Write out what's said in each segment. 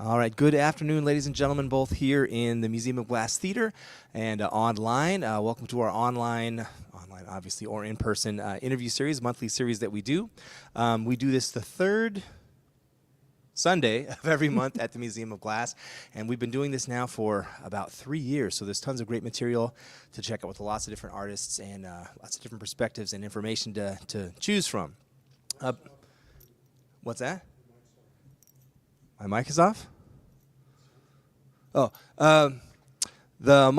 All right, good afternoon, ladies and gentlemen, both here in the Museum of Glass Theater and online. Welcome to our online, obviously, or in-person interview series, monthly series that we do. We do this the third Sunday of every month at the Museum of Glass, and we've been doing this now for about 3 years, so there's tons of great material to check out with lots of different artists and lots of different perspectives and information to choose from. What's that? My mic is off? Oh, the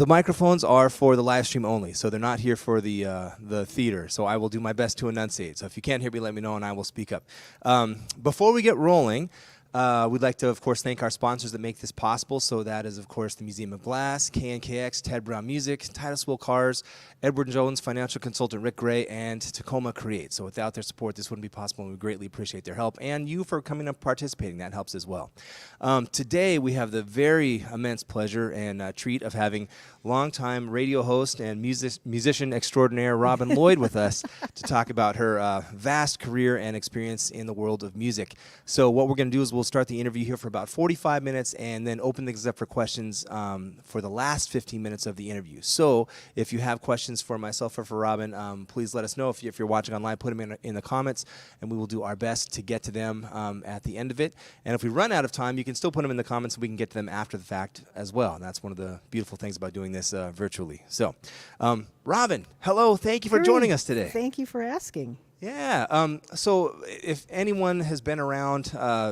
microphones are for the live stream only, so they're not here for the theater. So I will do my best to enunciate. So if you can't hear me, let me know and I will speak up. Before we get rolling, we'd like to, of course, thank our sponsors that make this possible. So that is, of course, the Museum of Glass, KNKX, Ted Brown Music, Titus Will Cars, Edward Jones, financial consultant Rick Gray, and Tacoma Create. So without their support, this wouldn't be possible, and we greatly appreciate their help. And you for coming up participating. That helps as well. Today, we have the very immense pleasure and treat of having longtime radio host and musician extraordinaire Robin Lloyd with us to talk about her vast career and experience in the world of music. So what we're going to do is we'll start the interview here for about 45 minutes and then open things up for questions for the last 15 minutes of the interview. So if you have questions for myself or for Robin, please let us know. If you're watching online, put them in the comments, and we will do our best to get to them at the end of it. And if we run out of time, you can still put them in the comments and we can get to them after the fact as well. And that's one of the beautiful things about doing this virtually. So, Robin, hello. Thank you for joining us today. Thank you for asking. Yeah. So if anyone has been around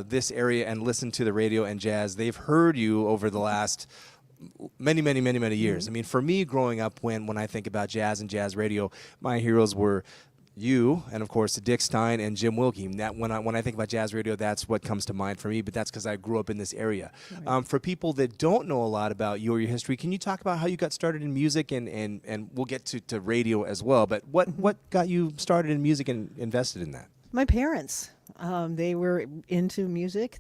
this area and listened to the radio and jazz, they've heard you over the last many years. I mean, for me, growing up, when I think about jazz and jazz radio, my heroes were you and, of course, Dick Stein and Jim Wilkie. That when I think about jazz radio, that's what comes to mind for me, but that's because I grew up in this area. Right. For people that don't know a lot about you or your history, can you talk about how you got started in music, and we'll get to radio as well, but what got you started in music and invested in that? My parents. They were into music.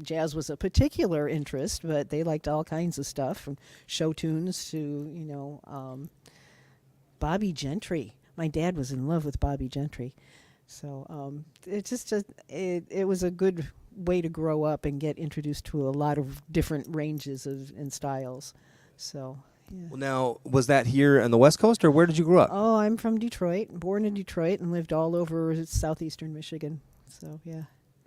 Jazz was a particular interest, but they liked all kinds of stuff, from show tunes to, Bobby Gentry. My dad was in love with Bobby Gentry. So it was a good way to grow up and get introduced to a lot of different ranges and styles. So, yeah. Well, now, was that here on the West Coast, or where did you grow up? Oh, I'm from Detroit, born in Detroit, and lived all over southeastern Michigan. So, yeah.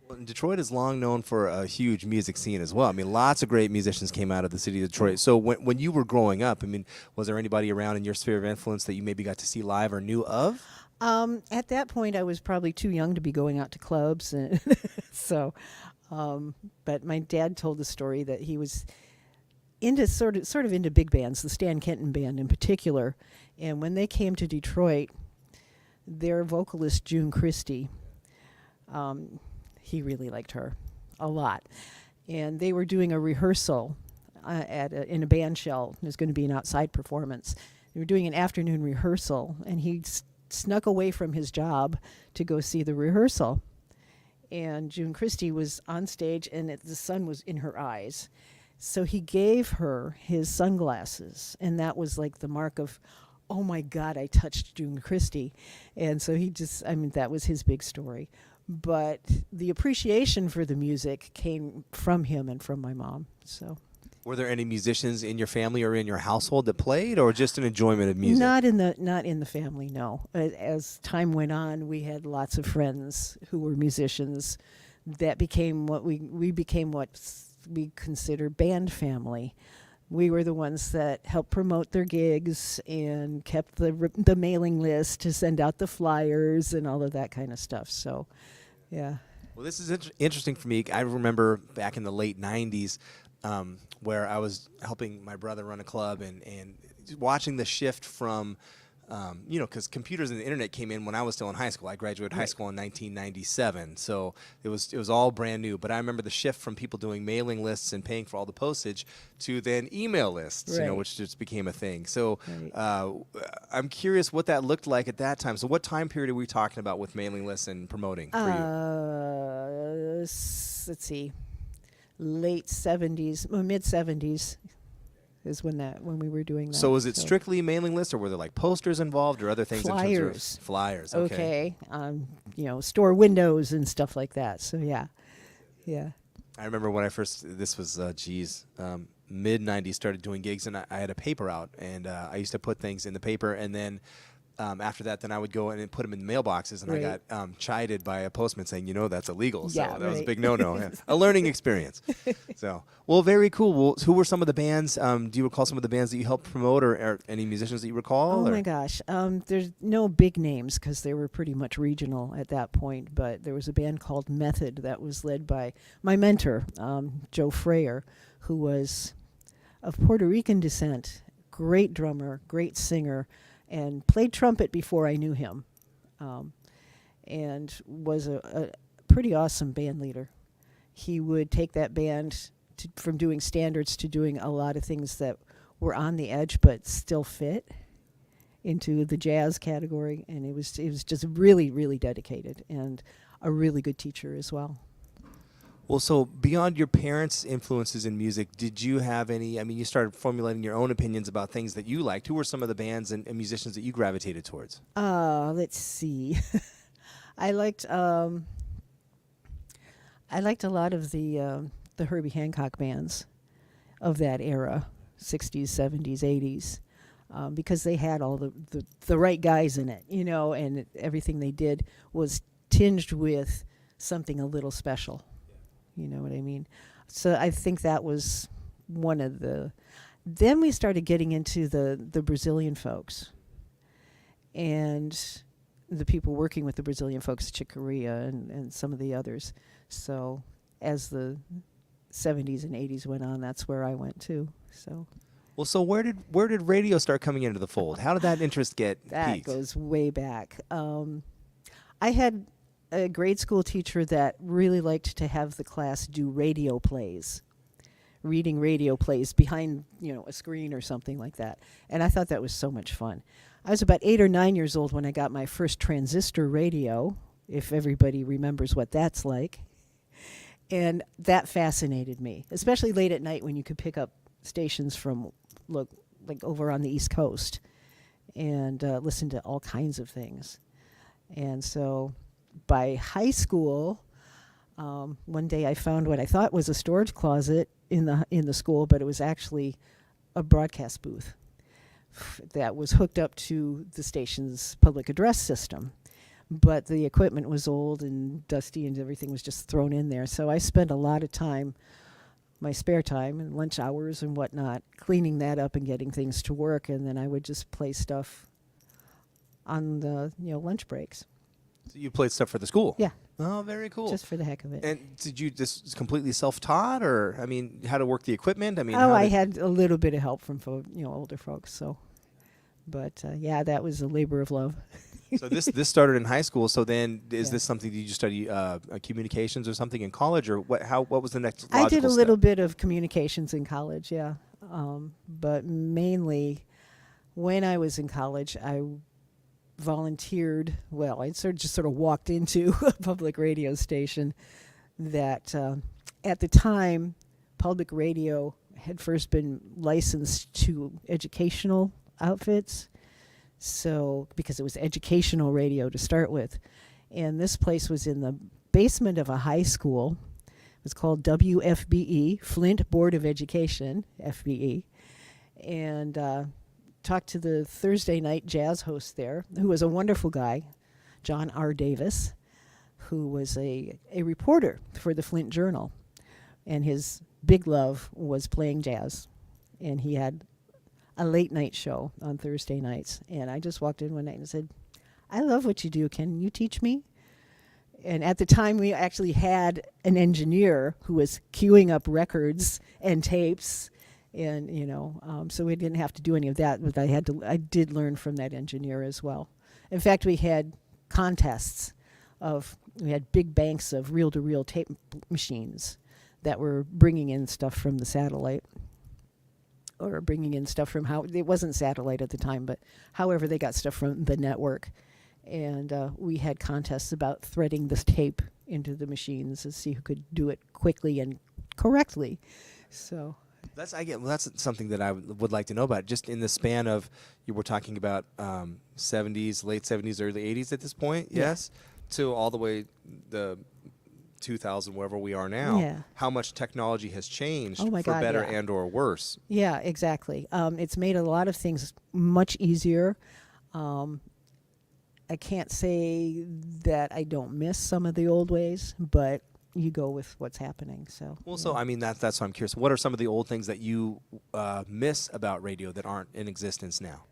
Well, Detroit is long known for a huge music scene as well. I mean, lots of great musicians came out of the city of Detroit. So when you were growing up, I mean, was there anybody around in your sphere of influence that you maybe got to see live or knew of? At that point, I was probably too young to be going out to clubs. And so, but my dad told the story that he was into sort of into big bands, the Stan Kenton Band in particular. And when they came to Detroit, their vocalist, June Christie, he really liked her a lot. And they were doing a rehearsal in a band shell. It was going to be an outside performance. They were doing an afternoon rehearsal, and he snuck away from his job to go see the rehearsal. And June Christie was on stage, and the sun was in her eyes. So he gave her his sunglasses, and that was like the mark of, oh my God, I touched June Christie. And so that was his big story. But the appreciation for the music came from him and from my mom. So, were there any musicians in your family or in your household that played, or just an enjoyment of music? Not in the family, no. As time went on, we had lots of friends who were musicians. That became what we became what we consider band family. We were the ones that helped promote their gigs and kept the mailing list to send out the flyers and all of that kind of stuff. So, yeah. Well, this is interesting for me. I remember back in the late 90s where I was helping my brother run a club and watching the shift from because computers and the internet came in when I was still in high school. I graduated high school in 1997, so it was all brand new. But I remember the shift from people doing mailing lists and paying for all the postage to then email lists, which just became a thing. So I'm curious what that looked like at that time. So what time period are we talking about with mailing lists and promoting for you? Let's see, late 70s, mid 70s. Is when we were doing that. So was it strictly mailing lists, or were there like posters involved, or other things? Flyers. In terms of flyers. Okay. Store windows and stuff like that. So yeah. I remember when I first, this was, mid 90s, started doing gigs, and I had a paper out, and I used to put things in the paper, and then after that, then I would go in and put them in mailboxes, and I Right. got chided by a postman saying, that's illegal. So Yeah, that was a right. big no-no. Yeah. A learning experience. So, well, very cool. Well, who were some of the bands? Do you recall some of the bands that you helped promote, or any musicians that you recall? Oh or? my gosh. There's no big names because they were pretty much regional at that point, but there was a band called Method that was led by my mentor, Joe Freyer, who was of Puerto Rican descent, great drummer, great singer, and played trumpet before I knew him, and was a pretty awesome band leader. He would take that band from doing standards to doing a lot of things that were on the edge but still fit into the jazz category, and it was just really, really dedicated and a really good teacher as well. Well, so beyond your parents' influences in music, did you have any, you started formulating your own opinions about things that you liked. Who were some of the bands and musicians that you gravitated towards? Let's see. I liked a lot of the Herbie Hancock bands of that era, 60s, 70s, 80s, because they had all the right guys in it, and everything they did was tinged with something a little special. You know what I mean? So I think that was one of the... Then we started getting into the Brazilian folks and the people working with the Brazilian folks, Chick Corea and some of the others. So as the 70s and 80s went on, that's where I went to. So... Well, so where did radio start coming into the fold? How did that interest get That peaked? goes way back. I had a grade school teacher that really liked to have the class do radio plays, reading radio plays behind, a screen or something like that. And I thought that was so much fun. I was about 8 or 9 years old when I got my first transistor radio, if everybody remembers what that's like. And that fascinated me, especially late at night when you could pick up stations from, like over on the East Coast and listen to all kinds of things. And so by high school, one day I found what I thought was a storage closet in the school, but it was actually a broadcast booth that was hooked up to the station's public address system. But the equipment was old and dusty and everything was just thrown in there. So I spent a lot of time, my spare time and lunch hours and whatnot, cleaning that up and getting things to work. And then I would just play stuff on the lunch breaks. So you played stuff for the school? Yeah. Oh, very cool. Just for the heck of it. And did you just completely self-taught, or how to work the equipment? I had a little bit of help from older folks. So, but that was a labor of love. So this started in high school. So then, is this something? Did you study communications or something in college, or what? What was the next logical I did a step? little bit of communications in college, yeah, but mainly when I was in college, I volunteered. Well, I just sort of walked into a public radio station that at the time, public radio had first been licensed to educational outfits. So, because it was educational radio to start with. And this place was in the basement of a high school. It was called WFBE, Flint Board of Education, FBE. And talked to the Thursday night jazz host there, who was a wonderful guy, John R. Davis, who was a reporter for the Flint Journal. And his big love was playing jazz. And he had a late night show on Thursday nights. And I just walked in one night and said, I love what you do. Can you teach me? And at the time, we actually had an engineer who was queuing up records and tapes. And, so we didn't have to do any of that. But I did learn from that engineer as well. In fact, we had contests we had big banks of reel-to-reel tape machines that were bringing in stuff from the satellite. Or bringing in stuff from it wasn't satellite at the time, but however they got stuff from the network. And we had contests about threading this tape into the machines to see who could do it quickly and correctly. So that's something that I would like to know about. Just in the span of, you were talking about 70s, late 70s, early 80s at this point, yes, to all the way 2000, wherever we are now, Yeah. how much technology has changed Oh my for God, better yeah. and or worse. Yeah, exactly. It's made a lot of things much easier. I can't say that I don't miss some of the old ways, but you go with what's happening. So Well, yeah. so I mean that's why I'm curious. What are some of the old things that you miss about radio that aren't in existence now?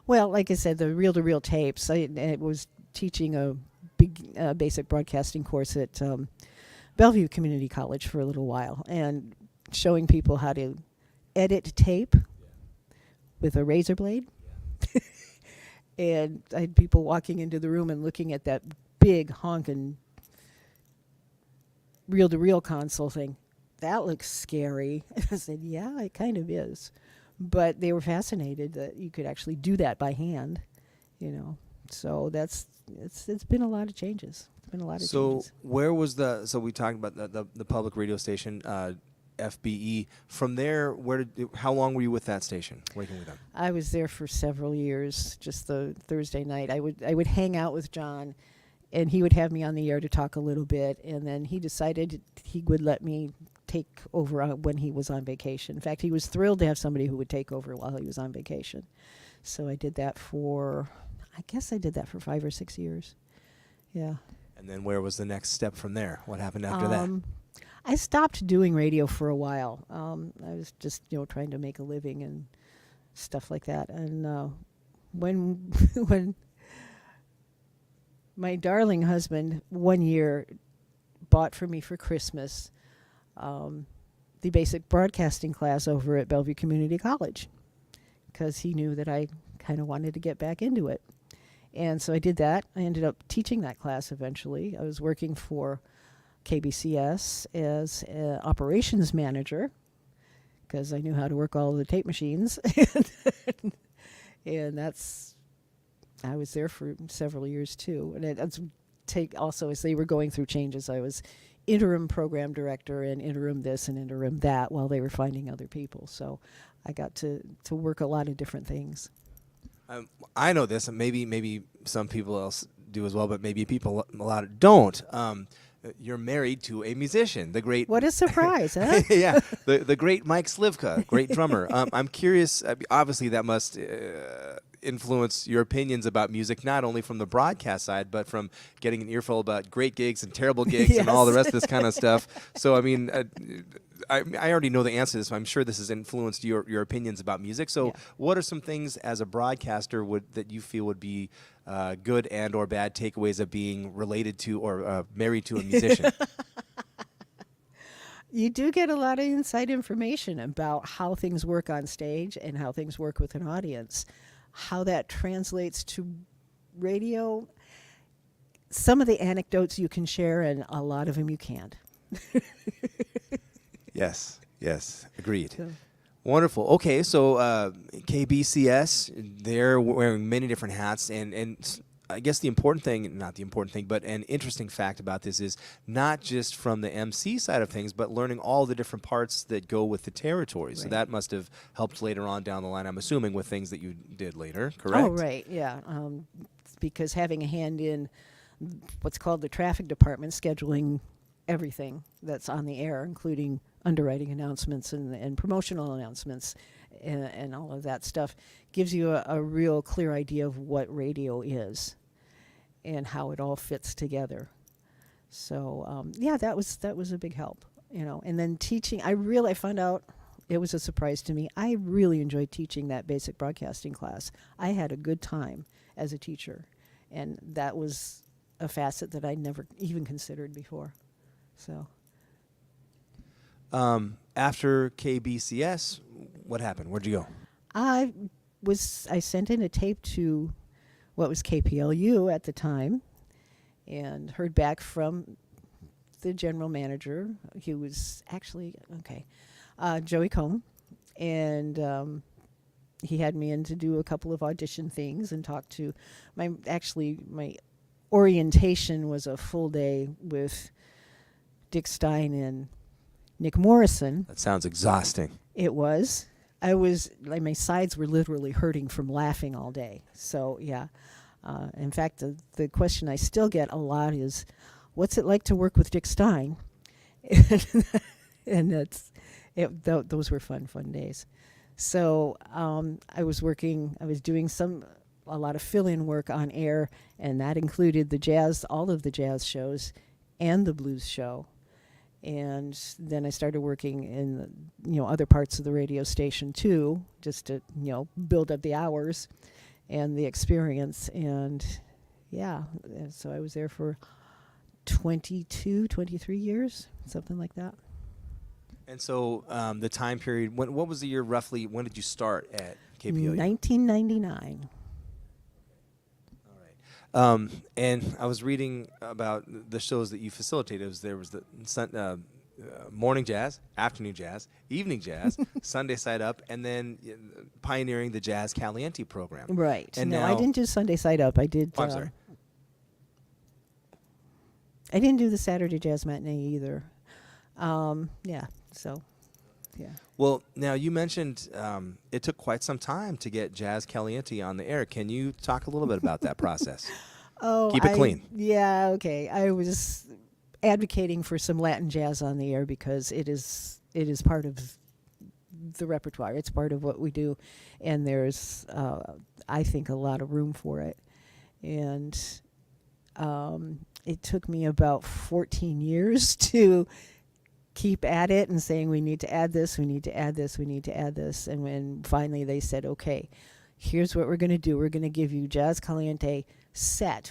Well, like I said, the reel-to-reel tapes. I was teaching a big basic broadcasting course at Bellevue Community College for a little while, and showing people how to edit tape with a razor blade. And I had people walking into the room and looking at that big honking reel-to-reel console thing. That looks scary. I said, yeah, it kind of is. But they were fascinated that you could actually do that by hand, you know. So it's been a lot of changes. It's been a lot of changes. So where was so we talked about the public radio station, FBE. From there, how long were you with that station, working with them? I was there for several years, just the Thursday night. I would hang out with John, and he would have me on the air to talk a little bit, and then he decided he would let me take over when he was on vacation. In fact, he was thrilled to have somebody who would take over while he was on vacation. So I did that for 5 or 6 years. Yeah. And then where was the next step from there? What happened after that? I stopped doing radio for a while. I was just, trying to make a living and stuff like that. And when when my darling husband one year bought for me for Christmas the basic broadcasting class over at Bellevue Community College, because he knew that I kind of wanted to get back into it. And so I did that. I ended up teaching that class eventually. I was working for KBCS as an operations manager because I knew how to work all of the tape machines. And I was there for several years too. And also as they were going through changes, I was interim program director and interim this and interim that while they were finding other people. So I got to work a lot of different things. I know this, and maybe some people else do as well, but maybe people a lot don't. You're married to a musician, the great. What a surprise, huh? Yeah, the great Mike Slivka, great drummer. I'm curious. Obviously, that must influence your opinions about music, not only from the broadcast side, but from getting an earful about great gigs and terrible gigs and all the rest of this kind of stuff. So, I mean, I already know the answer to this. So I'm sure this has influenced your opinions about music. So, what are some things as a broadcaster that you feel would be good and or bad takeaways of being related to or married to a musician? You do get a lot of inside information about how things work on stage and how things work with an audience. How that translates to radio. Some of the anecdotes you can share, and a lot of them you can't. Yes, agreed. So. Wonderful. Okay, so KBCS, they're wearing many different hats, and I guess not the important thing, but an interesting fact about this is not just from the MC side of things, but learning all the different parts that go with the territory. Right. So that must have helped later on down the line, I'm assuming, with things that you did later, correct? Oh, right, yeah. Because having a hand in what's called the traffic department, scheduling everything that's on the air, including underwriting announcements and promotional announcements and all of that stuff, gives you a real clear idea of what radio is and how it all fits together. So that was a big help, And then teaching, I found out, it was a surprise to me. I really enjoyed teaching that basic broadcasting class. I had a good time as a teacher, and that was a facet that I never even considered before. So. After KBCS, what happened? Where'd you go? I sent in a tape to what was KPLU at the time and heard back from the general manager. He was actually, Joey Cohn. And he had me in to do a couple of audition things and talk to my orientation was a full day with Dick Stein and Nick Morrison. That sounds exhausting. It was. My sides were literally hurting from laughing all day. So, yeah. In fact, the question I still get a lot is, what's it like to work with Dick Stein? And those were fun days. So I was doing a lot of fill-in work on air, and that included all of the jazz shows and the blues show. And then I started working in other parts of the radio station too, just to build up the hours and the experience. And so I was there for 22, 23 years, something like that. And so the time period, what was the year roughly? When did you start at KPOU? 1999. All right. And I was reading about the shows that you facilitated. There was the morning jazz, afternoon jazz, evening jazz, Sunday Side Up, and then pioneering the Jazz Caliente program. Right. And no, now I didn't do Sunday Side Up. I did. I'm sorry. I didn't do the Saturday Jazz Matinee either. Well, now you mentioned it took quite some time to get Jazz Caliente on the air. Can you talk a little bit about that process? Keep it clean. Yeah, okay. I was advocating for some Latin jazz on the air because it is part of the repertoire. It's part of what we do, and there's I think a lot of room for it. And it took me about 14 years to keep at it and saying we need to add this, we need to add this, we need to add this. And when finally they said, okay, here's what we're going to do. We're going to give you Jazz Caliente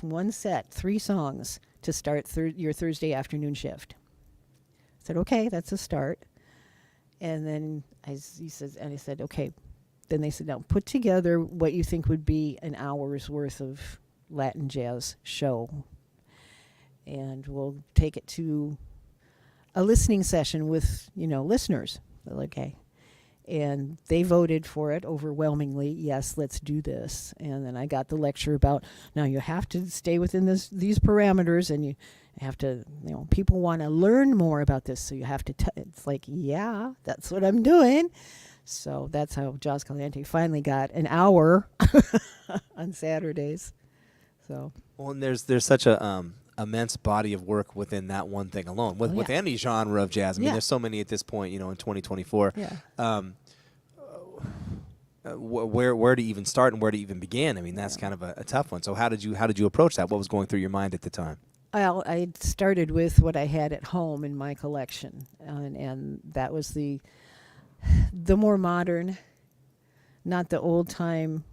one set, 3 songs to start your Thursday afternoon shift. I said, okay, that's a start. And then I said, okay. Then they said, now put together what you think would be an hour's worth of Latin jazz show. And we'll take it to a listening session with, listeners. Okay. And they voted for it overwhelmingly. Yes, let's do this. And then I got the lecture about, now you have to stay within these parameters, and you have to, people want to learn more about this. So you have to, it's like, yeah, that's what I'm doing. So that's how Jazz Caliente finally got an hour on Saturdays. So. Well, and there's such a immense body of work within that one thing alone. With any genre of jazz, I mean, there's so many at this point, in 2024. Yeah. Where to even start and where to even begin? I mean, that's kind of a tough one. So how did you approach that? What was going through your mind at the time? Well, I started with what I had at home in my collection, and that was the more modern, not the old time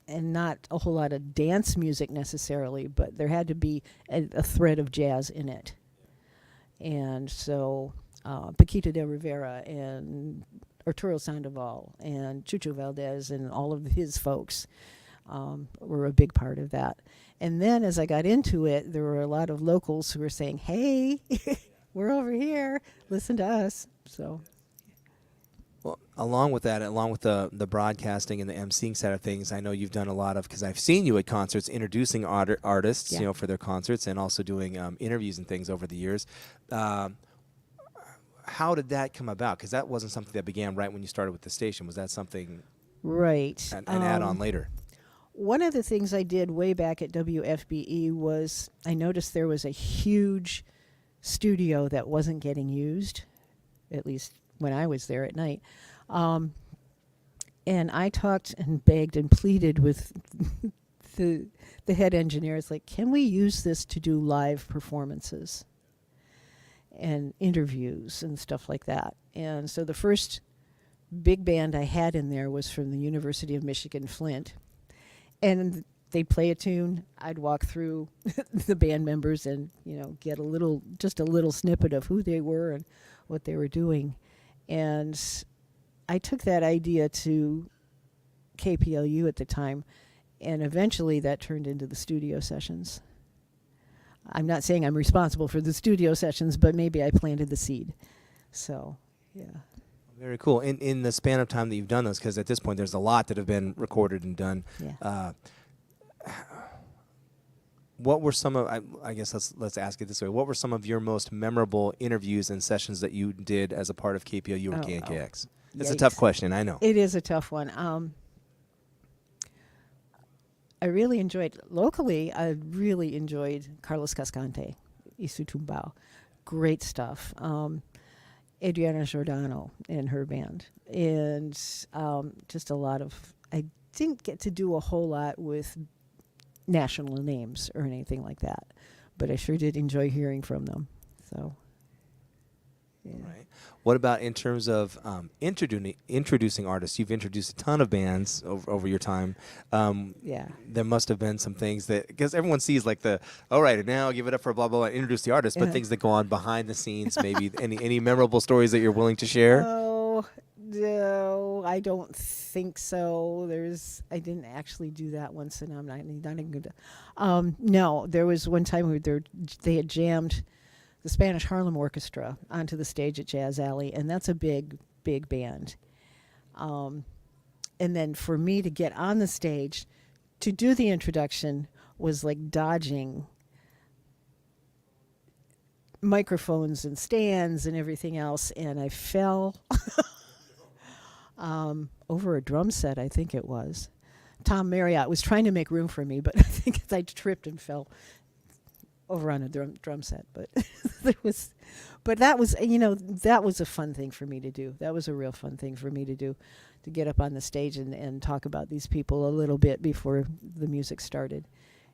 and not a whole lot of dance music necessarily, but there had to be a thread of jazz in it. And so Paquito de Rivera and Arturo Sandoval and Chucho Valdez and all of his folks were a big part of that. And then as I got into it, there were a lot of locals who were saying, hey, we're over here, listen to us. So. Well, along with the broadcasting and the emceeing side of things, I know you've done a lot of, because I've seen you at concerts introducing artists, for their concerts, and also doing interviews and things over the years. How did that come about? Because that wasn't something that began right when you started with the station. Was that something? Right. An add-on later. One of the things I did way back at WFBE was I noticed there was a huge studio that wasn't getting used, at least when I was there at night. And I talked and begged and pleaded with the head engineers, like, can we use this to do live performances and interviews and stuff like that? And so the first big band I had in there was from the University of Michigan, Flint. And they'd play a tune. I'd walk through the band members and, get just a little snippet of who they were and what they were doing. And I took that idea to KPLU at the time, and eventually that turned into the studio sessions. I'm not saying I'm responsible for the studio sessions, but maybe I planted the seed. So, yeah. Very cool. In the span of time that you've done those, because at this point there's a lot that have been recorded and done. Yeah. What were some of? I guess let's ask it this way. What were some of your most memorable interviews and sessions that you did as a part of KPOU or KNKX? It's a tough question, I know. It is a tough one. I really enjoyed locally. I really enjoyed Carlos Cascante Isutumbao. Great stuff. Adriana Giordano and her band. And just a lot of, I didn't get to do a whole lot with national names or anything like that, but I sure did enjoy hearing from them. So, yeah. Right. What about in terms of introducing artists? You've introduced a ton of bands over your time. Yeah. There must have been some things that, because everyone sees like all right, and now give it up for blah, blah, blah, introduce the artist, but things that go on behind the scenes, maybe any memorable stories that you're willing to share? Oh, no, I don't think so. I didn't actually do that once, and I'm not even going to. No, there was one time they had jammed the Spanish Harlem Orchestra onto the stage at Jazz Alley, and that's a big, big band. And then for me to get on the stage to do the introduction was like dodging microphones and stands and everything else, and I fell over a drum set, I think it was. Tom Marriott was trying to make room for me, but I think I tripped and fell over on a drum set. But that was that was a fun thing for me to do. That was a real fun thing for me to do, to get up on the stage and talk about these people a little bit before the music started,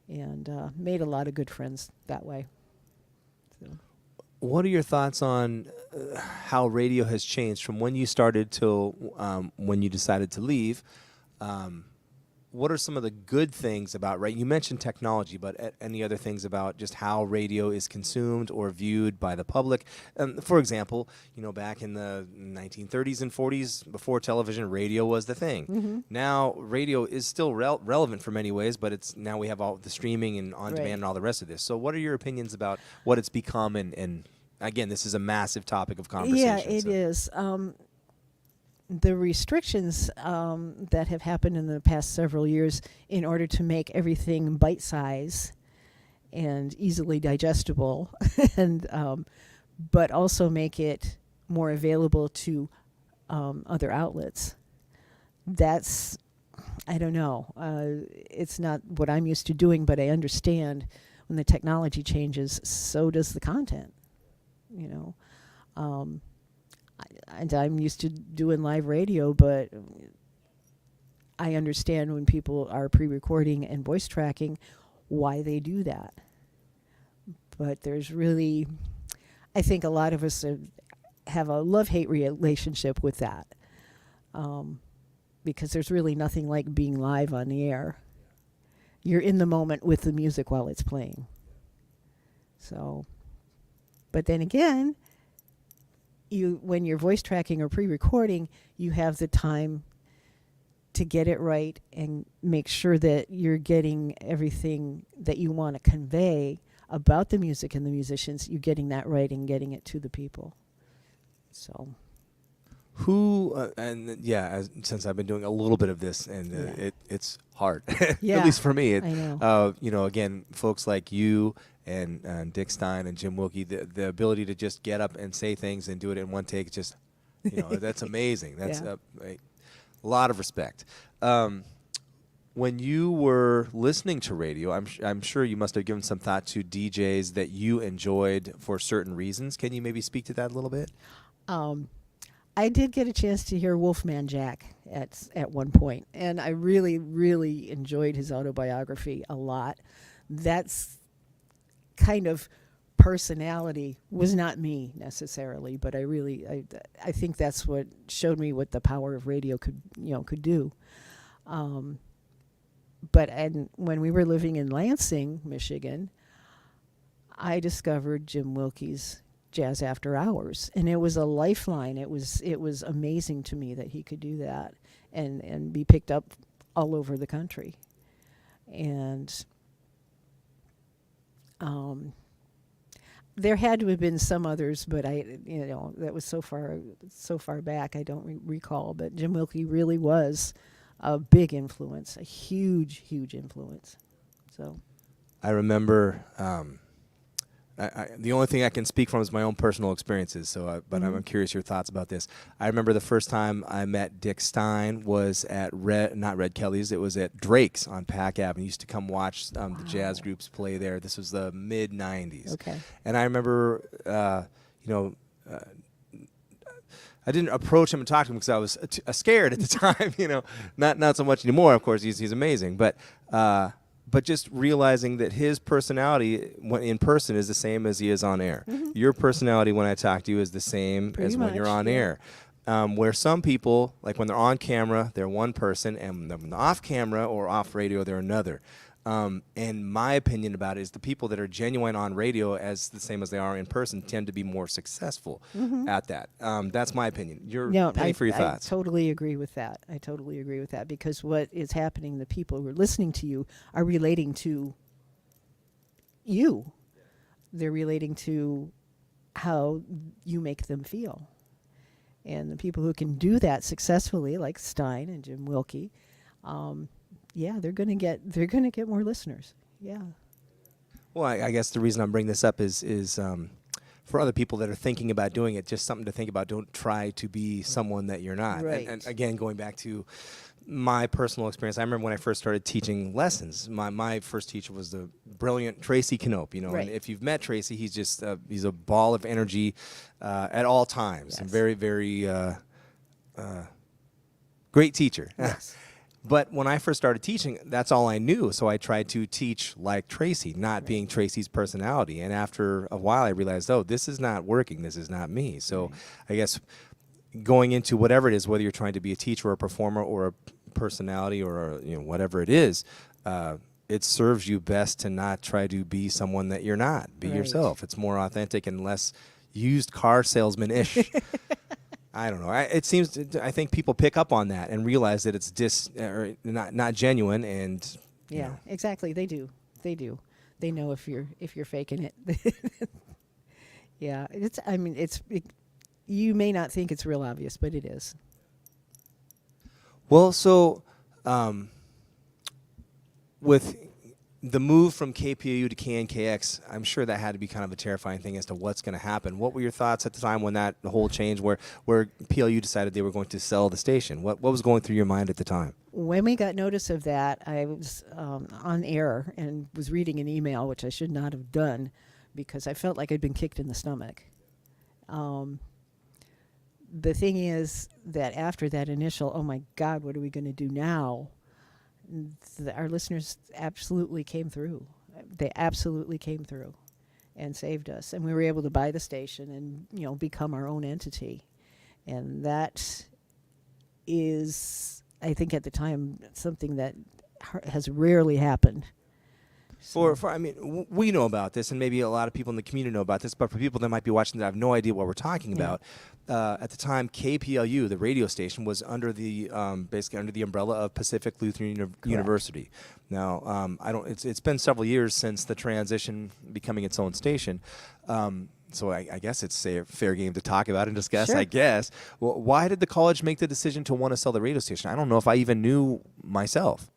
and made a lot of good friends that way. So. What are your thoughts on how radio has changed from when you started till when you decided to leave? What are some of the good things about radio? You mentioned technology, but any other things about just how radio is consumed or viewed by the public? For example, back in the 1930s and 40s, before television, radio was the thing. Mm-hmm. Now, radio is still relevant for many ways, but now we have all the streaming and on-demand Right. and all the rest of this. So what are your opinions about what it's become? And again, this is a massive topic of conversation. Yeah, it is. The restrictions that have happened in the past several years in order to make everything bite-size and easily digestible, and but also make it more available to other outlets. That's, I don't know. It's not what I'm used to doing, but I understand when the technology changes, so does the content. And I'm used to doing live radio, but I understand when people are pre-recording and voice tracking why they do that. But there's really, I think a lot of us have a love-hate relationship with that, because there's really nothing like being live on the air. You're in the moment with the music while it's playing. So, but then again, when you're voice tracking or pre-recording, you have the time to get it right and make sure that you're getting everything that you want to convey about the music and the musicians. You're getting that right and getting it to the people. So, since I've been doing a little bit of this, and it's hard, Yeah, at least for me. I know. Again, folks like you and Dick Stein and Jim Wilkie, the ability to just get up and say things and do it in one take, just that's amazing. That's a lot of respect. When you were listening to radio, I'm sure you must have given some thought to DJs that you enjoyed for certain reasons. Can you maybe speak to that a little bit? I did get a chance to hear Wolfman Jack at one point, and I really, really enjoyed his autobiography a lot. That's kind of personality was not me necessarily, but I think that's what showed me what the power of radio could do. But when we were living in Lansing, Michigan, I discovered Jim Wilkie's Jazz After Hours, and it was a lifeline. It was amazing to me that he could do that and be picked up all over the country. And there had to have been some others, but that was so far back I don't recall. But Jim Wilkie really was a big influence, a huge, huge influence. So I remember the only thing I can speak from is my own personal experiences. So, but I'm curious your thoughts about this. I remember the first time I met Dick Stein was at not Red Kelly's. It was at Drake's on Pack Avenue. He used to come watch the jazz groups play there. This was the mid '90s. Okay. And I remember, I didn't approach him and talk to him because I was scared at the time. Not so much anymore. Of course, he's amazing, but just realizing that his personality when in person is the same as he is on air. Your personality when I talk to you is the same Pretty as when you're much, on yeah. air. Where some people, like when they're on camera, they're one person, and when they're off camera or off radio, they're another. And my opinion about it is the people that are genuine on radio as the same as they are in person tend to be more successful at that. That's my opinion. Pay for your thoughts. I totally agree with that. I totally agree with that because what is happening, the people who are listening to you are relating to you. They're relating to how you make them feel. And the people who can do that successfully, like Stein and Jim Wilkie, they're gonna get more listeners. Yeah. Well, I guess the reason I'm bringing this up is for other people that are thinking about doing it, just something to think about. Don't try to be someone that you're not. Right. And again, going back to my personal experience, I remember when I first started teaching lessons. My first teacher was the brilliant Tracy Knope. Right. And if you've met Tracy, he's just he's a ball of energy at all times. Yes. And very, very great teacher. Yes. But when I first started teaching, that's all I knew. So I tried to teach like Tracy, not being Tracy's personality. And after a while, I realized, this is not working. This is not me. So I guess going into whatever it is, whether you're trying to be a teacher or a performer or a personality or whatever it is, it serves you best to not try to be someone that you're not. Be yourself. It's more authentic and less used car salesman-ish. I don't know. I think people pick up on that and realize that it's not genuine. And exactly. They do. They know if you're faking it. Yeah. You may not think it's real obvious, but it is. Well, so with the move from KPOU to KNKX, I'm sure that had to be kind of a terrifying thing as to what's going to happen. What were your thoughts at the time when the whole change, where PLU decided they were going to sell the station? What was going through your mind at the time? When we got notice of that, I was on air and was reading an email, which I should not have done because I felt like I'd been kicked in the stomach. The thing is that after that initial, oh my God, what are we going to do now? Our listeners absolutely came through. They absolutely came through and saved us. And we were able to buy the station and, become our own entity. And that is, I think at the time, something that has rarely happened. We know about this, and maybe a lot of people in the community know about this, but for people that might be watching that have no idea what we're talking about, at the time, KPLU, the radio station, was under the basically under the umbrella of Pacific Lutheran University. Now, it's been several years since the transition becoming its own station. So I guess it's a fair game to talk about and discuss, Sure. I guess. Well, why did the college make the decision to want to sell the radio station? I don't know if I even knew myself.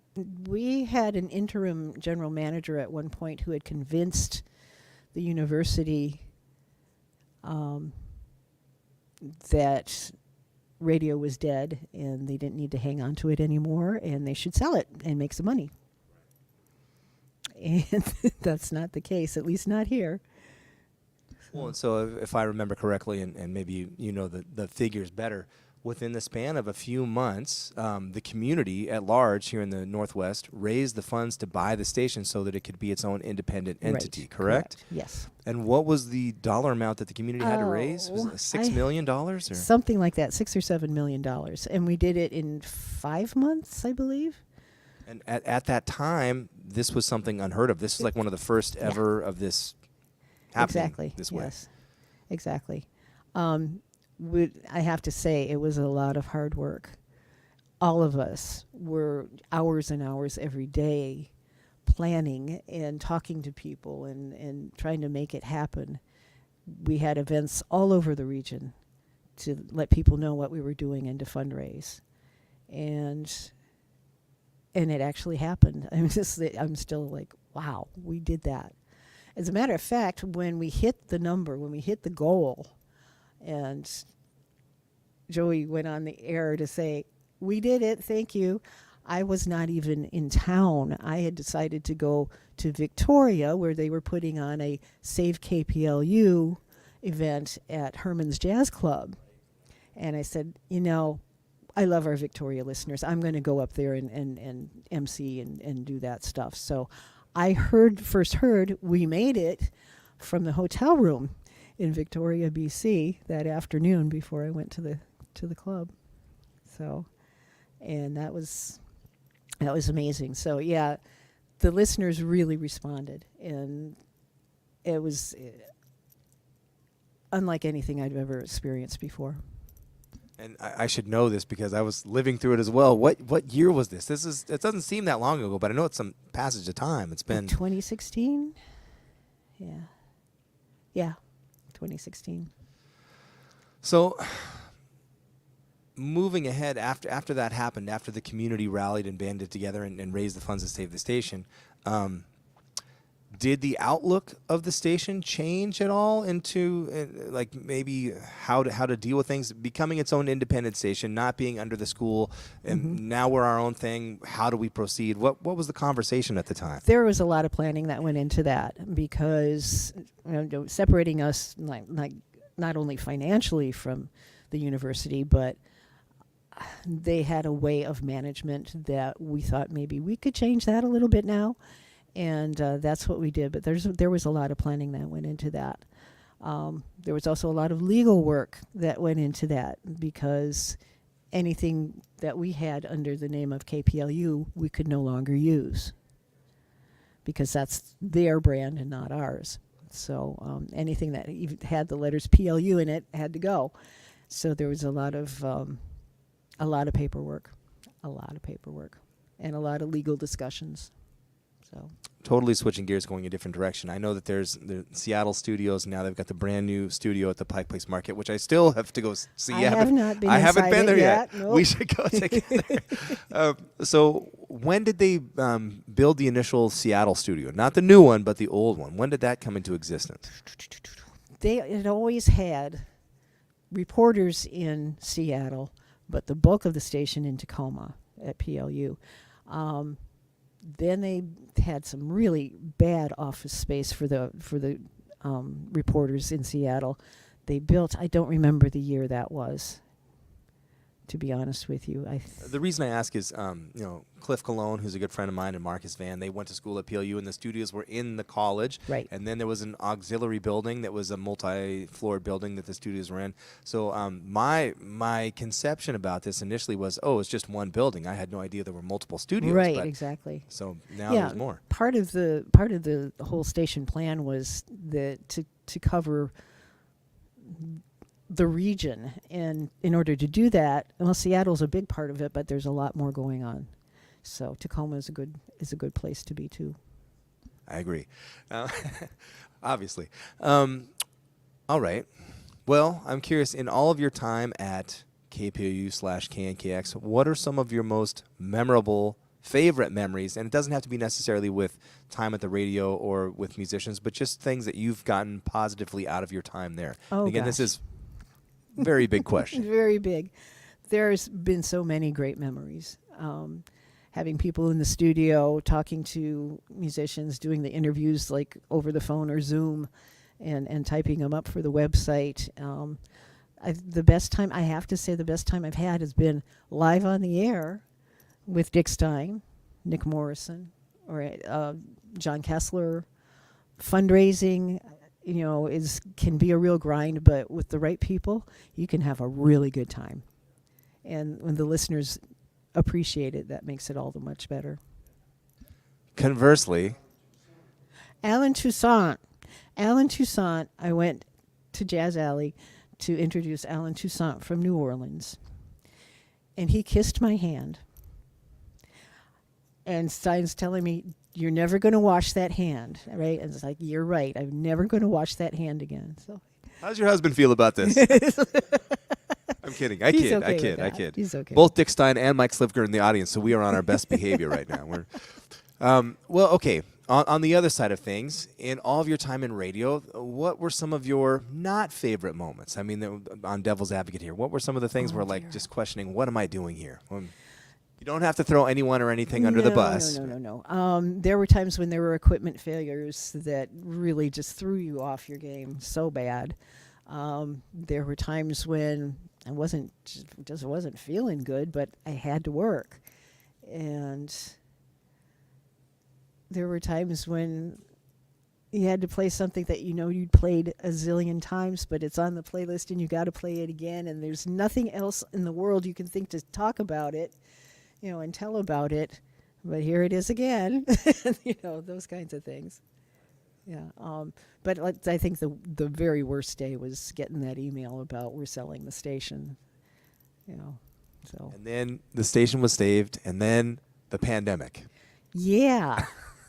We had an interim general manager at one point who had convinced the university that radio was dead and they didn't need to hang on to it anymore and they should sell it and make some money. And that's not the case, at least not here. Well, and so if I remember correctly, and maybe you know the figures better, within the span of a few months, the community at large here in the Northwest raised the funds to buy the station so that it could be its own independent entity, Right. correct? Yes. And what was the dollar amount that the community had to raise? Was it $6 million? Or? Something like that, $6 or $7 million. And we did it in 5 months, I believe. And at that time, this was something unheard of. This is like one of the first ever of this happening this way. Yes, exactly. I have to say, it was a lot of hard work. All of us were hours and hours every day planning and talking to people and trying to make it happen. We had events all over the region to let people know what we were doing and to fundraise. And it actually happened. I'm still like, wow, we did that. As a matter of fact, when we hit the goal, and Joey went on the air to say, "We did it, thank you," I was not even in town. I had decided to go to Victoria, where they were putting on a Save KPLU event at Herman's Jazz Club. And I said, I love our Victoria listeners. I'm going to go up there and MC and do that stuff. So I first heard we made it from the hotel room in Victoria, BC that afternoon before I went to the club. So, and that was amazing. So yeah, the listeners really responded, and it was unlike anything I'd ever experienced before. And I should know this because I was living through it as well. What year was this? It doesn't seem that long ago, but I know it's some passage of time. It's been 2016. Yeah, 2016. So, moving ahead, after that happened, after the community rallied and banded together and raised the funds to save the station, did the outlook of the station change at all into like maybe how to deal with things, becoming its own independent station, not being under the school, and now we're our own thing? How do we proceed? What was the conversation at the time? There was a lot of planning that went into that, because separating us like not only financially from the university, but they had a way of management that we thought maybe we could change that a little bit now. And that's what we did. But there was a lot of planning that went into that. There was also a lot of legal work that went into that, because anything that we had under the name of KPLU, we could no longer use, because that's their brand and not ours. So anything that even had the letters PLU in it had to go. So there was a lot of paperwork, and a lot of legal discussions. So totally switching gears, going a different direction. I know that there's the Seattle studios now. They've got the brand new studio at the Pike Place Market, which I still have to go see. I haven't been there yet. yet. Nope. We should go together. So when did they build the initial Seattle studio? Not the new one, but the old one. When did that come into existence? They had always had reporters in Seattle, but the bulk of the station in Tacoma at PLU. Then they had some really bad office space for the reporters in Seattle. They built, I don't remember the year that was, to be honest with you. The reason I ask is, Cliff Cologne, who's a good friend of mine, and Marcus Van, they went to school at PLU, and the studios were in the college. Right. And then there was an auxiliary building that was a multi-floor building that the studios were in. So my conception about this initially was, it's just one building. I had no idea there were multiple studios. Right, exactly. So now there's more. Part of the whole station plan was to cover the region, and in order to do that, Seattle's a big part of it, but there's a lot more going on. So Tacoma is a good place to be too. I agree, obviously. All right. Well, I'm curious, in all of your time at KPOU/KNKX, what are some of your most memorable, favorite memories? And it doesn't have to be necessarily with time at the radio or with musicians, but just things that you've gotten positively out of your time there. Oh, again, gosh. This is very big question. Very big. There's been so many great memories. Having people in the studio, talking to musicians, doing the interviews like over the phone or Zoom, and typing them up for the website. The best time I've had has been live on the air with Dick Stein, Nick Morrison, or John Kessler. Fundraising, can be a real grind, but with the right people, you can have a really good time. And when the listeners appreciate it, that makes it all the much better. Conversely, Alan Toussaint, I went to Jazz Alley to introduce Alan Toussaint from New Orleans. And he kissed my hand. And Stein's telling me, "You're never going to wash that hand," right? And it's like, "You're right. I'm never going to wash that hand again." So, how does your husband feel about this? I'm kidding. I kid. He's okay. Both Dick Stein and Mike Slivker in the audience, so we are on our best behavior right now. We're well, okay. on the other side of things, in all of your time in radio, what were some of your not favorite moments? I mean, on Devil's Advocate here, what were some of the things where like just questioning, what am I doing here? You don't have to throw anyone or anything under the bus. No. There were times when there were equipment failures that really just threw you off your game so bad. There were times when I just wasn't feeling good, but I had to work. And there were times when you had to play something that you'd played a zillion times, but it's on the playlist and you got to play it again, and there's nothing else in the world you can think to talk about it, and tell about it, but here it is again. Those kinds of things. Yeah. But I think the very worst day was getting that email about we're selling the station. So. And then the station was saved, and then the pandemic. Yeah.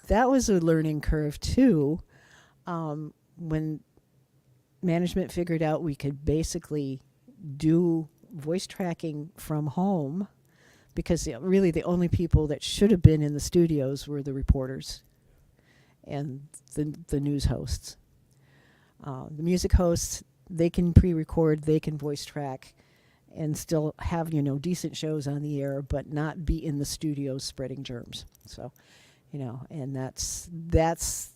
That was a learning curve, too. When management figured out we could basically do voice tracking from home, because really the only people that should have been in the studios were the reporters and the news hosts. The music hosts, they can pre-record, they can voice track, and still have, decent shows on the air, but not be in the studios spreading germs. So, and that's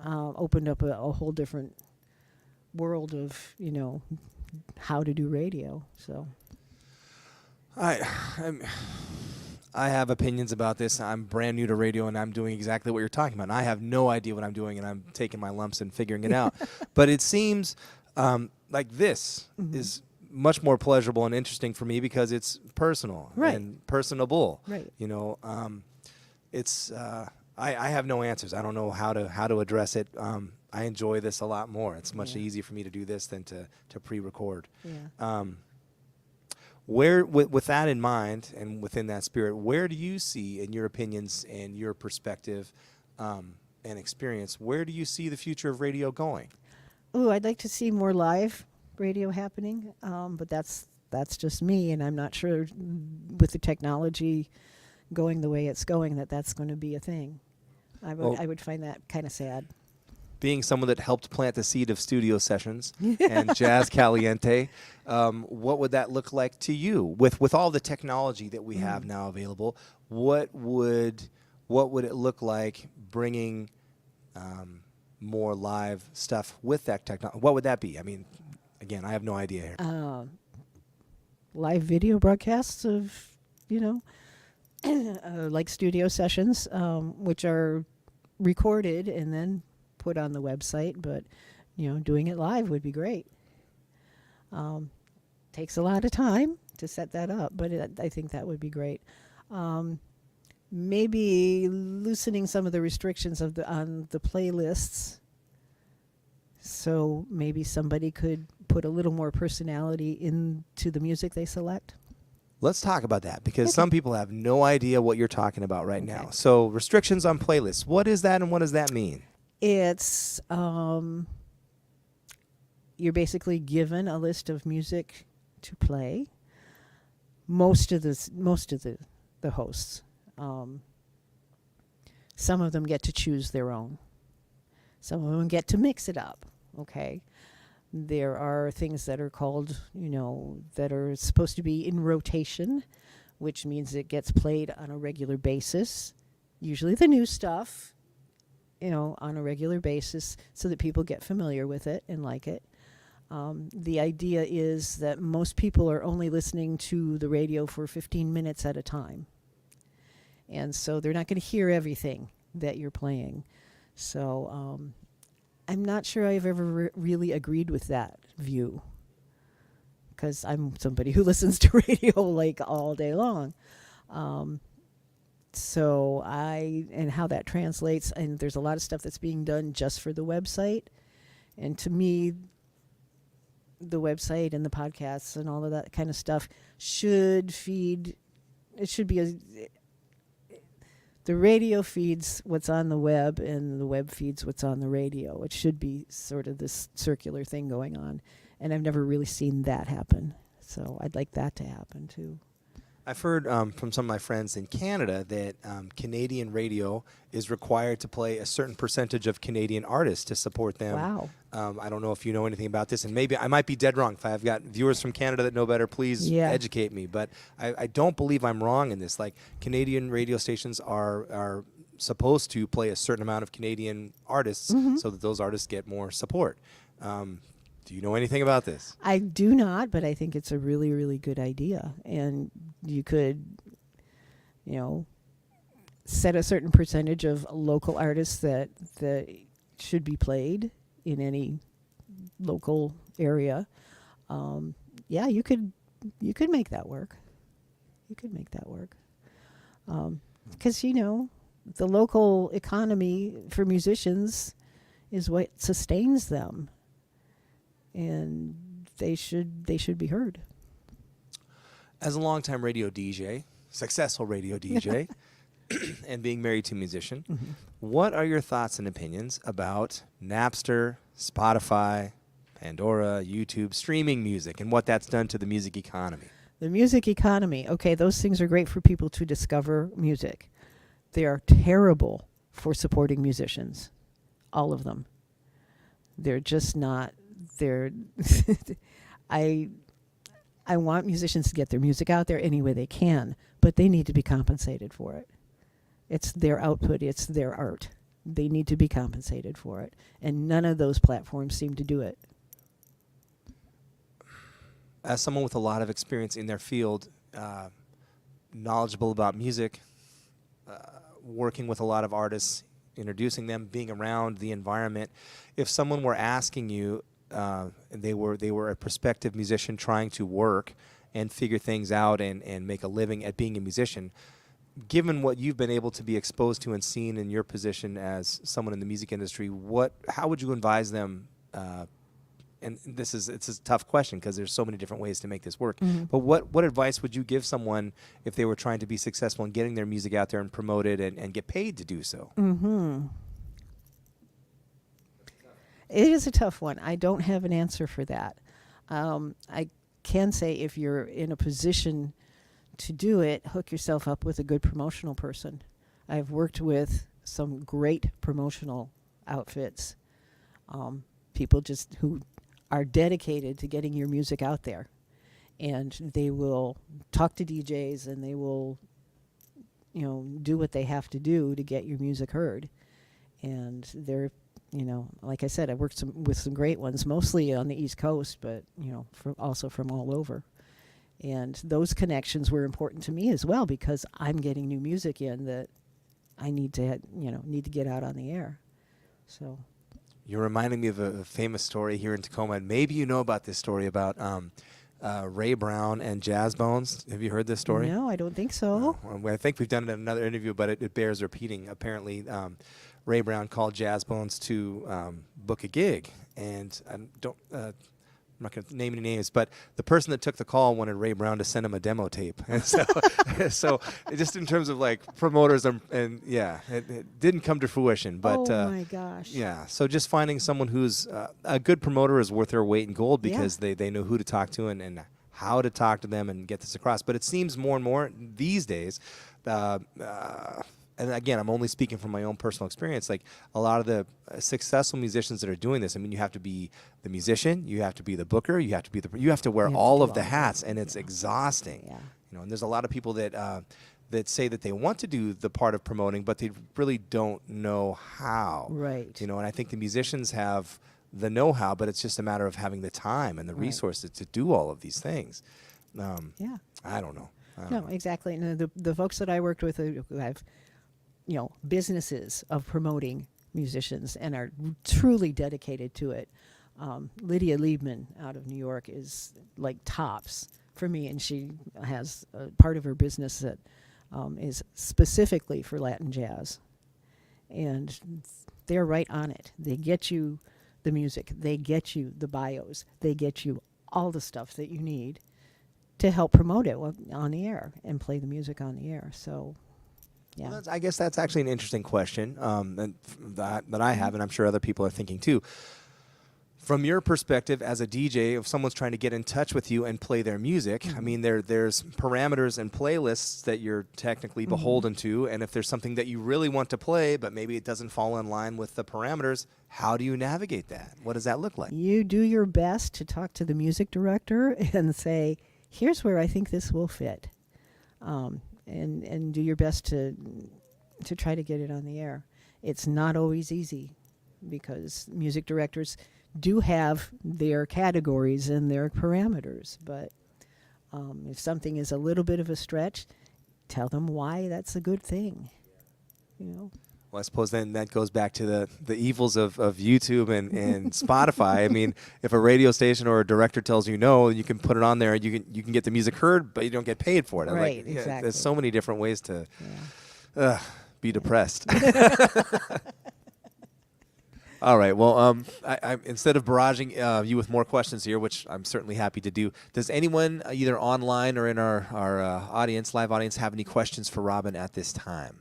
opened up a whole different world of, how to do radio. So I have opinions about this. I'm brand new to radio, and I'm doing exactly what you're talking about. And I have no idea what I'm doing, and I'm taking my lumps and figuring it out. But it seems like this is much more pleasurable and interesting for me because it's personal and personable. Right. It's I have no answers. I don't know how to address it. I enjoy this a lot more. It's much easier for me to do this than to pre-record. Yeah. Where, with that in mind and within that spirit, where do you see, in your opinions and your perspective and experience, where do you see the future of radio going? Oh, I'd like to see more live radio happening, but that's just me, and I'm not sure with the technology going the way it's going that's going to be a thing. I would find that kind of sad. Being someone that helped plant the seed of studio sessions and Jazz Caliente, what would that look like to you with all the technology that we have now available? What would it look like bringing more live stuff with that technology? What would that be? I mean, again, I have no idea here. Live video broadcasts of, like studio sessions, which are recorded and then put on the website, but doing it live would be great. Takes a lot of time to set that up, but I think that would be great. Maybe loosening some of the restrictions on the playlists, so maybe somebody could put a little more personality into the music they select. Let's talk about that, because some people have no idea what you're talking about right now. So restrictions on playlists, what is that and what does that mean? It's you're basically given a list of music to play. Most of the hosts, some of them get to choose their own. Some of them get to mix it up. Okay, there are things that are called, that are supposed to be in rotation, which means it gets played on a regular basis. Usually the new stuff. On a regular basis, so that people get familiar with it and like it. The idea is that most people are only listening to the radio for 15 minutes at a time. And so they're not going to hear everything that you're playing. So I'm not sure I've ever really agreed with that view, because I'm somebody who listens to radio like all day long. So and how that translates, and there's a lot of stuff that's being done just for the website. And to me, the website and the podcasts and all of that kind of stuff should feed, the radio feeds what's on the web and the web feeds what's on the radio. It should be sort of this circular thing going on. And I've never really seen that happen. So I'd like that to happen too. I've heard from some of my friends in Canada that Canadian radio is required to play a certain percentage of Canadian artists to support them. Wow. I don't know if you know anything about this, and maybe I might be dead wrong. If I've got viewers from Canada that know better, please educate me. But I don't believe I'm wrong in this. Like, Canadian radio stations are supposed to play a certain amount of Canadian artists so that those artists get more support. Do you know anything about this? I do not, but I think it's a really, really good idea. And you could, set a certain percentage of local artists that should be played in any local area. You could make that work. You could make that work. Because, the local economy for musicians is what sustains them. And they should be heard. As a longtime radio DJ, successful radio DJ, and being married to a musician, what are your thoughts and opinions about Napster, Spotify, Pandora, YouTube, streaming music, and what that's done to the music economy? The music economy, okay, those things are great for people to discover music. They are terrible for supporting musicians, all of them. They're just not. I want musicians to get their music out there any way they can, but they need to be compensated for it. It's their output. It's their art. They need to be compensated for it. And none of those platforms seem to do it. As someone with a lot of experience in their field, knowledgeable about music, working with a lot of artists, introducing them, being around the environment, if someone were asking you, they were a prospective musician trying to work and figure things out and make a living at being a musician, given what you've been able to be exposed to and seen in your position as someone in the music industry, how would you advise them? And it's a tough question because there's so many different ways to make this work. But what advice would you give someone if they were trying to be successful in getting their music out there and promote it and get paid to do so? It is a tough one. I don't have an answer for that. I can say if you're in a position to do it, hook yourself up with a good promotional person. I've worked with some great promotional outfits, people just who are dedicated to getting your music out there. And they will talk to DJs and they will, do what they have to do to get your music heard. And they're, like I said, I worked with some great ones, mostly on the East Coast, but, also from all over. And those connections were important to me as well because I'm getting new music in that I need to get out on the air. So you're reminding me of a famous story here in Tacoma, and maybe you know about this story about Ray Brown and Jazz Bones. Have you heard this story? No, I don't think so. Well, I think we've done it in another interview, but it bears repeating. Apparently, Ray Brown called Jazz Bones to book a gig, and I'm not going to name any names, but the person that took the call wanted Ray Brown to send him a demo tape. And so just in terms of like promoters it didn't come to fruition. But oh my gosh. Yeah. So just finding someone who's a good promoter is worth their weight in gold because they know who to talk to and how to talk to them and get this across. But it seems more and more these days, and again, I'm only speaking from my own personal experience, like a lot of the successful musicians that are doing this, I mean, you have to be the musician, you have to be the booker, you have to wear all of the hats, and it's exhausting. Yeah. And there's a lot of people that say that they want to do the part of promoting, but they really don't know how. Right. And I think the musicians have the know-how, but it's just a matter of having the time and the resources to do all of these things. I don't know. No, exactly. And the folks that I worked with who have businesses of promoting musicians and are truly dedicated to it. Lydia Liebman out of New York is like tops for me, and she has a part of her business that is specifically for Latin jazz. And they're right on it. They get you the music. They get you the bios. They get you all the stuff that you need to help promote it on the air and play the music on the air. So yeah. Well, I guess that's actually an interesting question that I have, and I'm sure other people are thinking too. From your perspective as a DJ, if someone's trying to get in touch with you and play their music, I mean, there's parameters and playlists that you're technically beholden to, and if there's something that you really want to play, but maybe it doesn't fall in line with the parameters, how do you navigate that? What does that look like? You do your best to talk to the music director and say, here's where I think this will fit, and do your best to try to get it on the air. It's not always easy because music directors do have their categories and their parameters, but if something is a little bit of a stretch, tell them why that's a good thing, you know. Well, I suppose then that goes back to the evils of YouTube and Spotify. I mean, if a radio station or a director tells you no, you can put it on there and you can get the music heard, but you don't get paid for it. Right, like, exactly. There's so many different ways to be depressed. All right. Well, I instead of barraging you with more questions here, which I'm certainly happy to do, does anyone either online or in our live audience, have any questions for Robin at this time?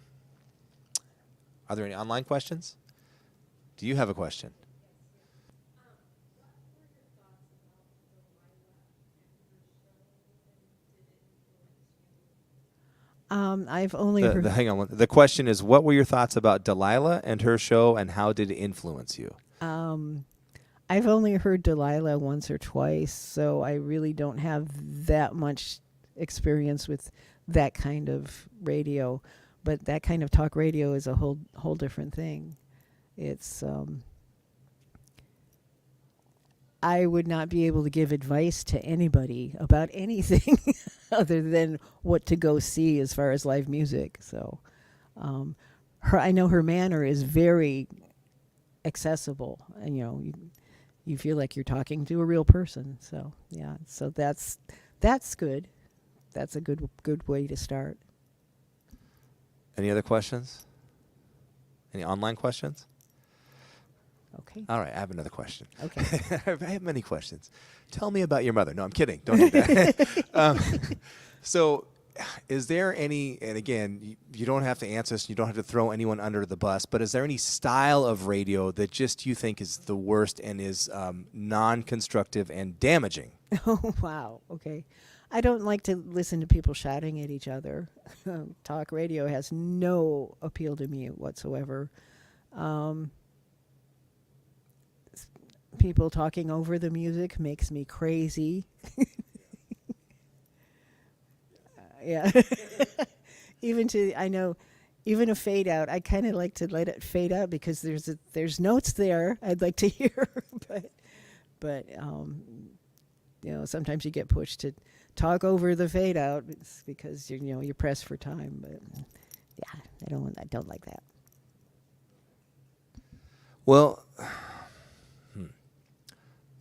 Are there any online questions? Do you have a question? I've only heard. Hang on. The question is, what were your thoughts about Delilah and her show, and how did it influence you? I've only heard Delilah once or twice, so I really don't have that much experience with that kind of radio. But that kind of talk radio is a whole different thing. It's I would not be able to give advice to anybody about anything other than what to go see as far as live music. So I know her manner is very accessible, and you feel like you're talking to a real person. So yeah, so that's good. That's a good way to start. Any other questions? Any online questions? Okay. All right, I have another question. Okay. I have many questions. Tell me about your mother. No, I'm kidding. Don't do that. So is there any, and again, you don't have to answer this, you don't have to throw anyone under the bus, but is there any style of radio that just you think is the worst and is non-constructive and damaging? Oh, wow. Okay. I don't like to listen to people shouting at each other. Talk radio has no appeal to me whatsoever. People talking over the music makes me crazy. Yeah. Even a fade out, I kind of like to let it fade out because there's notes there I'd like to hear, but sometimes you get pushed to talk over the fade out because you're pressed for time. But yeah, I don't like that. Well,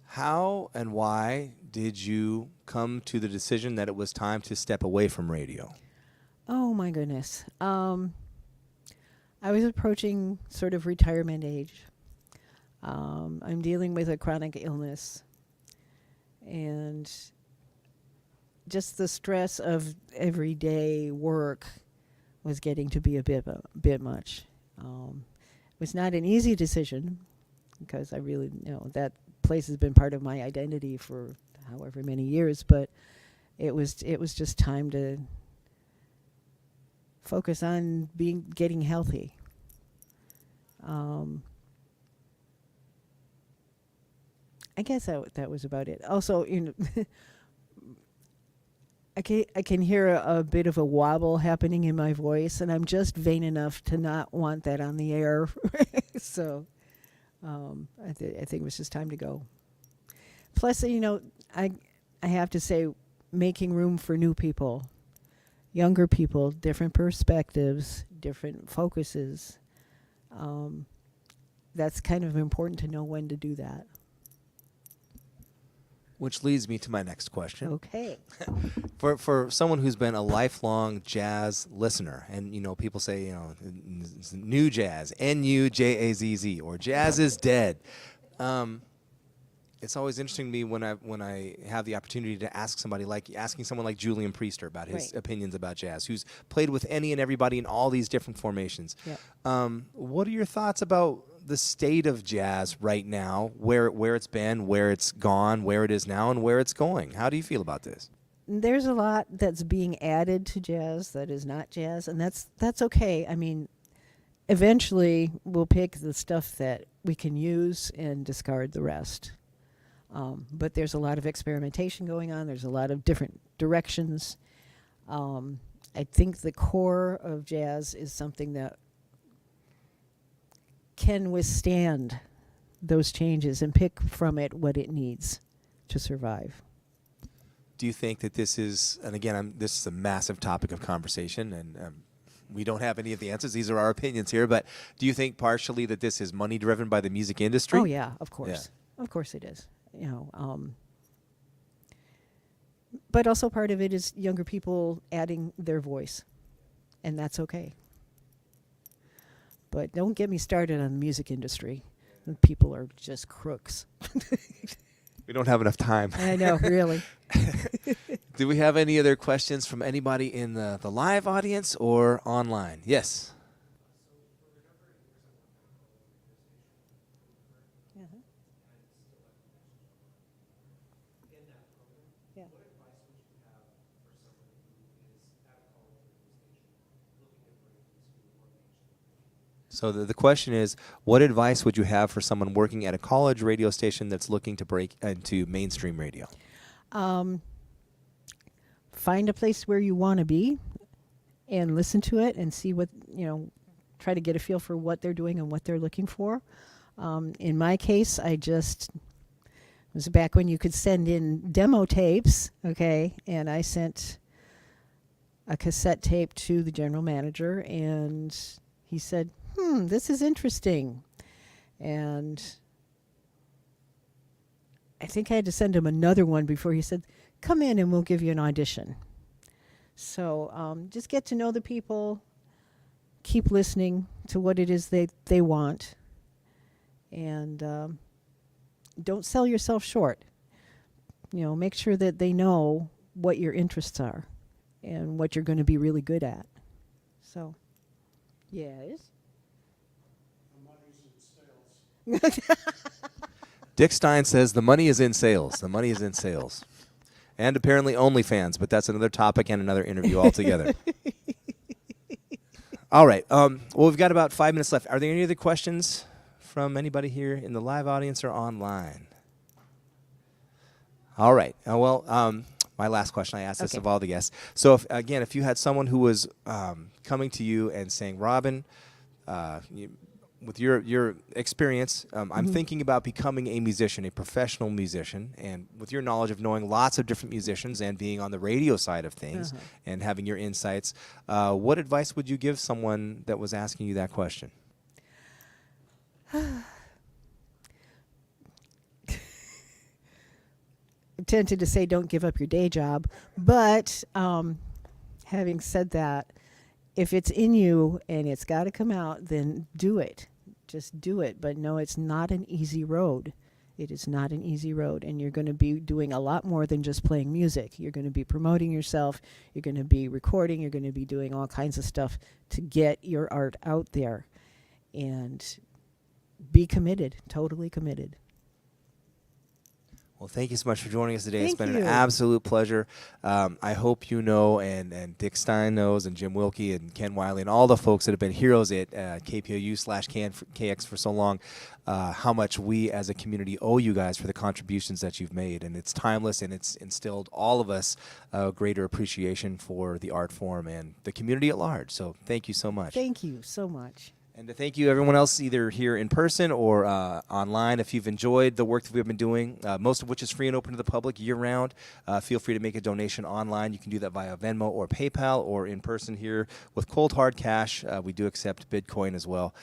how and why did you come to the decision that it was time to step away from radio? Oh my goodness. I was approaching sort of retirement age. I'm dealing with a chronic illness, and just the stress of everyday work was getting to be a bit much. It was not an easy decision because I really that place has been part of my identity for however many years, but it was just time to focus on getting healthy. I guess that was about it. Also, I can hear a bit of a wobble happening in my voice, and I'm just vain enough to not want that on the air. So I think it was just time to go. Plus, I have to say, making room for new people, younger people, different perspectives, different focuses. That's kind of important to know when to do that. Which leads me to my next question. Okay. For someone who's been a lifelong jazz listener, and people say new jazz, NUJAZZ, or jazz is dead. It's always interesting to me when I have the opportunity to ask someone like Julian Priester about his opinions about jazz, who's played with any and everybody in all these different formations. Yep. What are your thoughts about the state of jazz right now, where it's been, where it's gone, where it is now, and where it's going? How do you feel about this? There's a lot that's being added to jazz that is not jazz, and that's okay. I mean, eventually we'll pick the stuff that we can use and discard the rest. But there's a lot of experimentation going on. There's a lot of different directions. I think the core of jazz is something that can withstand those changes and pick from it what it needs to survive. Do you think that this is, and again, this is a massive topic of conversation, and we don't have any of the answers. These are our opinions here, but do you think partially that this is money driven by the music industry? Oh yeah, of course. Yeah. Of course it is. You know, but also part of it is younger people adding their voice, and that's okay. But don't get me started on the music industry. People are just crooks. We don't have enough time. I know, really. Do we have any other questions from anybody in the live audience or online? Yes. So the question is, what advice would you have for someone working at a college radio station that's looking to break into mainstream radio? Find a place where you want to be and listen to it and see what, try to get a feel for what they're doing and what they're looking for. In my case, it was back when you could send in demo tapes, okay, and I sent a cassette tape to the general manager, and he said, this is interesting. And I think I had to send him another one before he said, come in and we'll give you an audition. So just get to know the people, keep listening to what it is they want, and don't sell yourself short. Make sure that they know what your interests are and what you're going to be really good at. So, yes. Dick Stein says the money is in sales. The money is in sales. And apparently OnlyFans, but that's another topic and another interview altogether. All right. Well, we've got about 5 minutes left. Are there any other questions from anybody here in the live audience or online? All right. My last question, I asked this of all the guests. So, if you had someone who was coming to you and saying, Robin, with your experience, I'm thinking about becoming a musician, a professional musician, and with your knowledge of knowing lots of different musicians and being on the radio side of things and having your insights, what advice would you give someone that was asking you that question? I'm tempted to say don't give up your day job, but having said that, if it's in you and it's got to come out, then do it. Just do it. But no, it's not an easy road. It is not an easy road, and you're going to be doing a lot more than just playing music. You're going to be promoting yourself. You're going to be recording. You're going to be doing all kinds of stuff to get your art out there. And be committed, totally committed. Well, thank you so much for joining us today. Thank it's been you. an absolute pleasure. I hope you know, and Dick Stein knows, and Jim Wilkie, and Ken Wiley, and all the folks that have been heroes at KPOU/KNKX for so long, how much we as a community owe you guys for the contributions that you've made. And it's timeless, and it's instilled all of us a greater appreciation for the art form and the community at large. So thank you so much. Thank you so much. And to thank you, everyone else, either here in person or online. If you've enjoyed the work that we've been doing, most of which is free and open to the public year-round, feel free to make a donation online. You can do that via Venmo or PayPal, or in person here with cold hard cash. We do accept Bitcoin as well.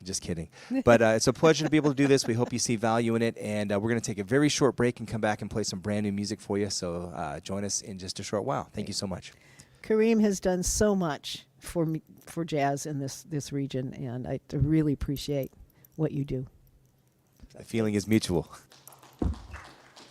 Just kidding. But it's a pleasure to be able to do this. We hope you see value in it. And we're going to take a very short break and come back and play some brand new music for you. So join us in just a short while. Thank you so much. Kareem has done so much for me, for jazz in this region, and I really appreciate what you do. The feeling is mutual.